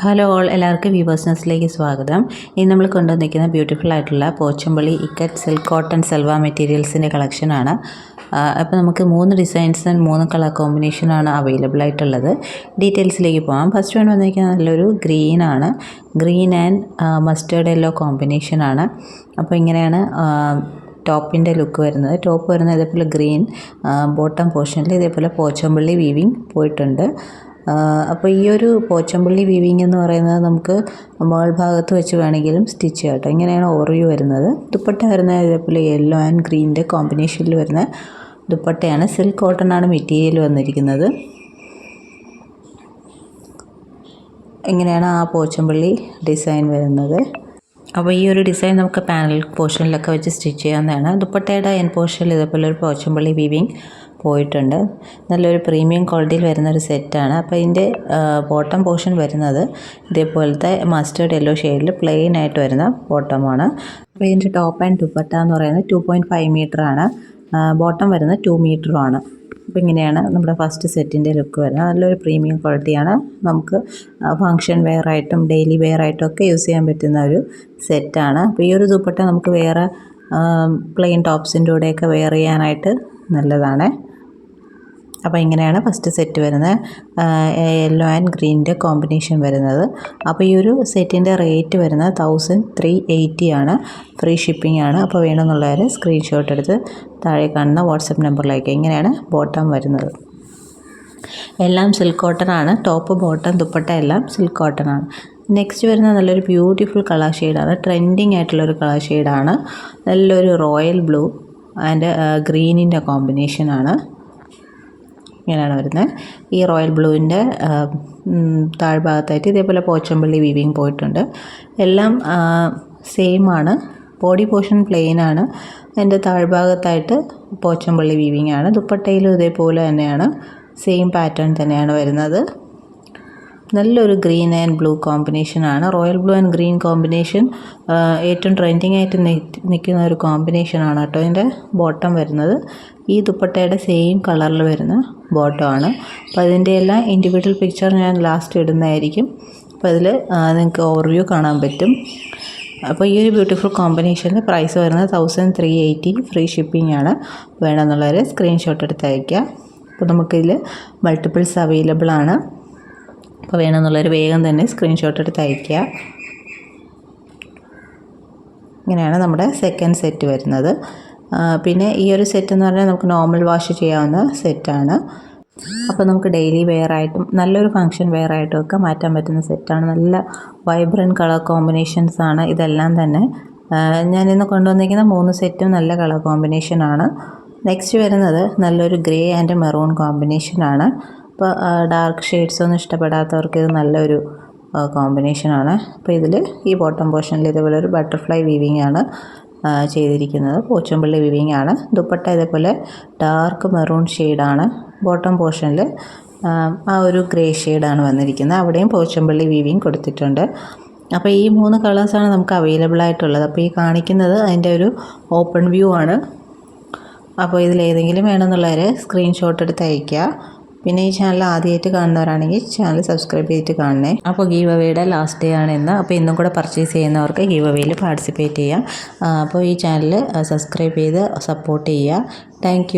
Hello all, എല്ലാവർക്കും വീവേഴ്സിനസിലേക്ക് സ്വാഗതം. ഇന്ന് നമ്മൾ കൊണ്ടുവന്നിരിക്കുന്ന ബ്യൂട്ടിഫുൾ ആയിട്ടുള്ള പോച്ചമ്പള്ളി ഇക്കറ്റ് സിൽക്ക് കോട്ടൺ സെൽവ മെറ്റീരിയൽസിൻ്റെ കളക്ഷനാണ്. അപ്പോൾ നമുക്ക് 3 ഡിസൈൻസ് ആൻഡ് 3 കളർ കോമ്പിനേഷനാണ് അവൈലബിൾ ആയിട്ടുള്ളത്. ഡീറ്റെയിൽസിലേക്ക് പോകാം. ഫസ്റ്റ് വൺ വന്നിരിക്കുന്നത് നല്ലൊരു ഗ്രീനാണ്. ഗ്രീൻ ആൻഡ് മസ്റ്റേർഡ് യെല്ലോ കോമ്പിനേഷനാണ്. അപ്പോൾ ഇങ്ങനെയാണ് ടോപ്പിൻ്റെ ലുക്ക് വരുന്നത്. ടോപ്പ് വരുന്നത് ഇതേപോലെ ഗ്രീൻ, ബോട്ടം പോർഷനിൽ ഇതേപോലെ പോച്ചമ്പള്ളി വീവിങ് പോയിട്ടുണ്ട്. അപ്പോൾ ഈ ഒരു പോച്ചമ്പള്ളി വീവിങ് എന്ന് പറയുന്നത് നമുക്ക് മേൾ ഭാഗത്ത് വെച്ച് വേണമെങ്കിലും സ്റ്റിച്ച് ചെയ്യാം കേട്ടോ. ഇങ്ങനെയാണ് ഓറിയോ വരുന്നത്. ദുപ്പട്ട വരുന്നത് ഇതേപോലെ യെല്ലോ ആൻഡ് ഗ്രീനിൻ്റെ കോമ്പിനേഷനിൽ വരുന്ന ദുപ്പട്ടയാണ്. സിൽക്ക് കോട്ടൺ ആണ് മെറ്റീരിയൽ വന്നിരിക്കുന്നത്. ഇങ്ങനെയാണ് ആ പോച്ചമ്പള്ളി ഡിസൈൻ വരുന്നത്. അപ്പോൾ ഈ ഒരു ഡിസൈൻ നമുക്ക് പാനൽ പോർഷനിലൊക്കെ വെച്ച് സ്റ്റിച്ച് ചെയ്യാവുന്നതാണ്. ദുപ്പട്ടയുടെ എൻ പോർഷനിൽ ഇതേപോലെ ഒരു പോച്ചമ്പള്ളി വീവിങ് പോയിട്ടുണ്ട്. നല്ലൊരു പ്രീമിയം ക്വാളിറ്റിയിൽ വരുന്നൊരു സെറ്റാണ്. അപ്പോൾ ഇതിൻ്റെ ബോട്ടം പോർഷൻ വരുന്നത് ഇതേപോലത്തെ മസ്റ്റേർഡ് യെല്ലോ ഷെയ്ഡിൽ പ്ലെയിൻ ആയിട്ട് വരുന്ന ബോട്ടമാണ്. അപ്പോൾ ഇതിൻ്റെ ടോപ്പ് ആൻഡ് ദുപ്പട്ട എന്ന് പറയുന്നത് 2.5 മീറ്ററാണ്. ബോട്ടം വരുന്നത് 2 മീറ്ററുമാണ്. അപ്പോൾ ഇങ്ങനെയാണ് നമ്മുടെ ഫസ്റ്റ് സെറ്റിൻ്റെ ലുക്ക് വരുന്നത്. നല്ലൊരു പ്രീമിയം ക്വാളിറ്റിയാണ്. നമുക്ക് ഫങ്ഷൻ വെയർ ആയിട്ടും ഡെയിലി വെയർ ആയിട്ടും ഒക്കെ യൂസ് ചെയ്യാൻ പറ്റുന്ന ഒരു സെറ്റാണ്. അപ്പോൾ ഈ ഒരു ദുപ്പട്ട നമുക്ക് വേറെ പ്ലെയിൻ ടോപ്സിൻ്റെ കൂടെയൊക്കെ വെയർ ചെയ്യാനായിട്ട് നല്ലതാണ്. അപ്പോൾ ഇങ്ങനെയാണ് ഫസ്റ്റ് സെറ്റ് വരുന്നത്. യെല്ലോ ആൻഡ് ഗ്രീനിൻ്റെ കോമ്പിനേഷൻ വരുന്നത്. അപ്പോൾ ഈ ഒരു സെറ്റിൻ്റെ റേറ്റ് വരുന്നത് 1380 ആണ്. ഫ്രീ ഷിപ്പിംഗ് ആണ്. അപ്പോൾ വേണമെന്നുള്ളവർ സ്ക്രീൻഷോട്ട് എടുത്ത് താഴെ കാണുന്ന വാട്സപ്പ് നമ്പറിലേക്ക്. ഇങ്ങനെയാണ് ബോട്ടം വരുന്നത്. എല്ലാം സിൽക്ക് കോട്ടൺ ആണ്. ടോപ്പ്, ബോട്ടം, ദുപ്പട്ട എല്ലാം സിൽക്ക് കോട്ടൺ ആണ്. നെക്സ്റ്റ് വരുന്നത് നല്ലൊരു ബ്യൂട്ടിഫുൾ കളർ ഷെയ്ഡാണ്. ട്രെൻഡിങ് ആയിട്ടുള്ളൊരു കളർ ഷെയ്ഡാണ്. നല്ലൊരു റോയൽ ബ്ലൂ ആൻഡ് ഗ്രീനിൻ്റെ കോമ്പിനേഷനാണ്. ഇങ്ങനെയാണ് വരുന്നത്. ഈ റോയൽ ബ്ലൂവിൻ്റെ താഴ്ഭാഗത്തായിട്ട് ഇതേപോലെ പോച്ചമ്പള്ളി വീവിങ് പോയിട്ടുണ്ട്. എല്ലാം സെയിം ആണ്. ബോഡി പോർഷൻ പ്ലെയിൻ ആണ്. അതിൻ്റെ താഴ്ഭാഗത്തായിട്ട് പോച്ചമ്പള്ളി വീവിങ് ആണ്. ദുപ്പട്ടയിലും ഇതേപോലെ തന്നെയാണ്. സെയിം പാറ്റേൺ തന്നെയാണ് വരുന്നത്. നല്ലൊരു ഗ്രീൻ ആൻഡ് ബ്ലൂ കോമ്പിനേഷനാണ്. Royal blue and green combination ഏറ്റവും ട്രെൻഡിങ് ആയിട്ട് നിൽക്കുന്ന ഒരു കോമ്പിനേഷനാണ് കേട്ടോ. ഇതിൻ്റെ ബോട്ടം വരുന്നത് ഈ ദുപ്പട്ടയുടെ സെയിം കളറിൽ വരുന്ന ബോട്ടമാണ്. അപ്പോൾ അതിൻ്റെ എല്ലാം ഇൻഡിവിജ്വൽ പിക്ചർ ഞാൻ ലാസ്റ്റ് ഇടുന്നതായിരിക്കും. അപ്പോൾ അതിൽ നിങ്ങൾക്ക് ഓവർവ്യൂ കാണാൻ പറ്റും. അപ്പോൾ ഈ ഒരു ബ്യൂട്ടിഫുൾ കോമ്പിനേഷൻ്റെ പ്രൈസ് വരുന്നത് 1380. ഫ്രീ ഷിപ്പിംഗ് ആണ്. വേണമെന്നുള്ളവർ സ്ക്രീൻഷോട്ട് എടുത്ത് അയയ്ക്കുക. അപ്പോൾ നമുക്കിതിൽ മൾട്ടിപ്പിൾസ് അവൈലബിൾ ആണ്. അപ്പോൾ വേണമെന്നുള്ളവർ വേഗം തന്നെ സ്ക്രീൻഷോട്ട് എടുത്ത് അയയ്ക്കുക. ഇങ്ങനെയാണ് നമ്മുടെ സെക്കൻഡ് സെറ്റ് വരുന്നത്. പിന്നെ ഈ ഒരു സെറ്റ് എന്ന് പറഞ്ഞാൽ നമുക്ക് നോർമൽ വാഷ് ചെയ്യാവുന്ന സെറ്റാണ്. അപ്പോൾ നമുക്ക് ഡെയിലി വെയർ ആയിട്ടും നല്ലൊരു ഫങ്ഷൻ വെയർ ആയിട്ടും ഒക്കെ മാറ്റാൻ പറ്റുന്ന സെറ്റാണ്. നല്ല വൈബ്രൻറ്റ് കളർ കോമ്പിനേഷൻസ് ആണ് ഇതെല്ലാം തന്നെ. ഞാനിന്ന് കൊണ്ടുവന്നിരിക്കുന്ന 3 സെറ്റും നല്ല കളർ കോമ്പിനേഷനാണ്. നെക്സ്റ്റ് വരുന്നത് നല്ലൊരു ഗ്രേ ആൻഡ് മെറൂൺ കോമ്പിനേഷനാണ്. അപ്പോൾ ഡാർക്ക് ഷെയ്ഡ്സ് ഒന്നും ഇഷ്ടപ്പെടാത്തവർക്ക് ഇത് നല്ലൊരു കോമ്പിനേഷനാണ്. അപ്പോൾ ഇതിൽ ഈ ബോട്ടം പോർഷനിൽ ഇതേപോലെ ഒരു ബട്ടർഫ്ലൈ വീവിങ് ആണ് ചെയ്തിരിക്കുന്നത്. പോച്ചമ്പള്ളി വീവിങ് ആണ്. ദുപ്പട്ട ഇതേപോലെ ഡാർക്ക് മെറൂൺ ഷെയ്ഡാണ്. ബോട്ടം പോർഷനിൽ ആ ഒരു ഗ്രേ ഷെയ്ഡാണ് വന്നിരിക്കുന്നത്. അവിടെയും പോച്ചമ്പള്ളി വീവിങ് കൊടുത്തിട്ടുണ്ട്. അപ്പോൾ ഈ 3 കളേഴ്സാണ് നമുക്ക് അവൈലബിൾ ആയിട്ടുള്ളത്. അപ്പോൾ ഈ കാണിക്കുന്നത് അതിൻ്റെ ഒരു ഓപ്പൺ വ്യൂ ആണ്. അപ്പോൾ ഇതിലേതെങ്കിലും വേണമെന്നുള്ളവർ സ്ക്രീൻഷോട്ട് എടുത്ത് അയയ്ക്കുക. പിന്നെ ഈ ചാനൽ ആദ്യമായിട്ട് കാണുന്നവരാണെങ്കിൽ ചാനൽ സബ്സ്ക്രൈബ് ചെയ്തിട്ട് കാണണേ. അപ്പോൾ ഗീവ് അവയുടെ ലാസ്റ്റ് ഡേ ആണ് ഇന്ന്. അപ്പോൾ ഇന്നും കൂടെ പർച്ചേസ് ചെയ്യുന്നവർക്ക് ഗീവ് അവയിൽ പാർട്ടിസിപ്പേറ്റ് ചെയ്യാം. അപ്പോൾ ഈ ചാനൽ സബ്സ്ക്രൈബ് ചെയ്ത് സപ്പോർട്ട് ചെയ്യുക. താങ്ക്